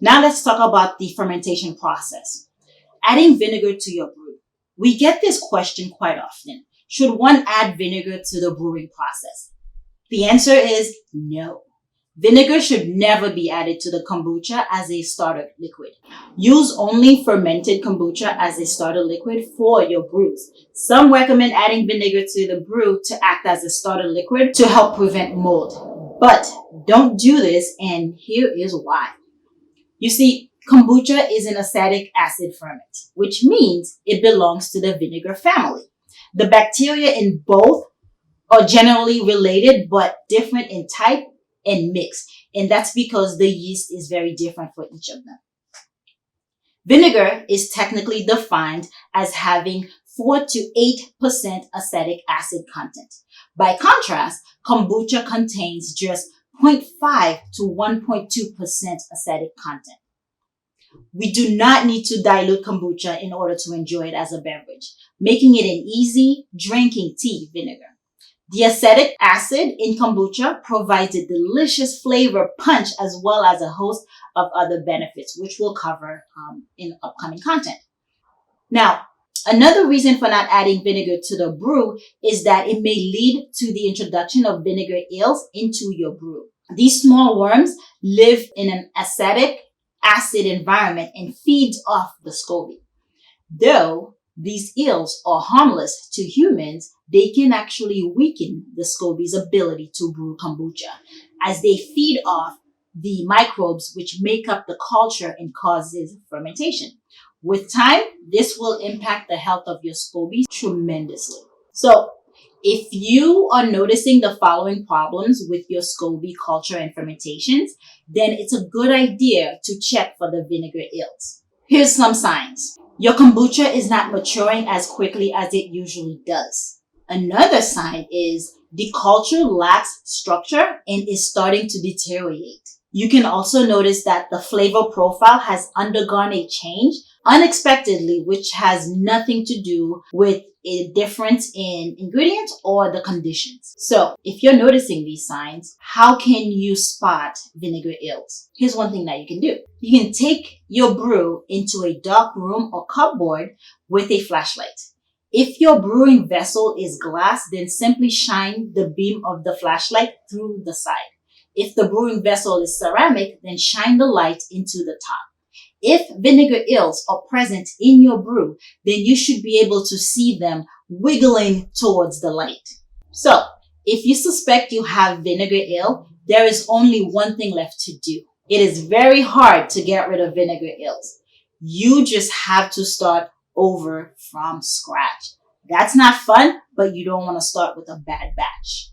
Now let's talk about the fermentation process. Adding vinegar to your brew. We get this question quite often. Should one add vinegar to the brewing process? The answer is no. Vinegar should never be added to the kombucha as a starter liquid. Use only fermented kombucha as a starter liquid for your brews. Some recommend adding vinegar to the brew to act as a starter liquid to help prevent mold. But don't do this, and here is why. You see, kombucha is an acetic acid ferment, which means it belongs to the vinegar family. The bacteria in both are generally related but different in type and mix, and that's because the yeast is very different for each of them. Vinegar is technically defined as having 4 to 8% acetic acid content. By contrast, kombucha contains just 0.5 to 1.2% acetic content. We do not need to dilute kombucha in order to enjoy it as a beverage, making it an easy drinking tea vinegar. The acetic acid in kombucha provides a delicious flavor punch as well as a host of other benefits, which we'll cover in upcoming content. Now, another reason for not adding vinegar to the brew is that it may lead to the introduction of vinegar eels into your brew. These small worms live in an acetic acid environment and feeds off the SCOBY. Though these eels are harmless to humans, they can actually weaken the SCOBY's ability to brew kombucha as they feed off the microbes which make up the culture and causes fermentation. With time, this will impact the health of your SCOBY tremendously. So, if you are noticing the following problems with your SCOBY culture and fermentations, then it's a good idea to check for the vinegar eels. Here's some signs. Your kombucha is not maturing as quickly as it usually does. Another sign is the culture lacks structure and is starting to deteriorate. You can also notice that the flavor profile has undergone a change unexpectedly, which has nothing to do with a difference in ingredients or the conditions. So if you're noticing these signs, how can you spot vinegar eels? Here's one thing that you can do. You can take your brew into a dark room or cupboard with a flashlight. If your brewing vessel is glass, then simply shine the beam of the flashlight through the side. If the brewing vessel is ceramic, then shine the light into the top. If vinegar eels are present in your brew, then you should be able to see them wiggling towards the light. So, if you suspect you have vinegar eel, there is only one thing left to do. It is very hard to get rid of vinegar eels. You just have to start over from scratch. That's not fun, but you don't want to start with a bad batch.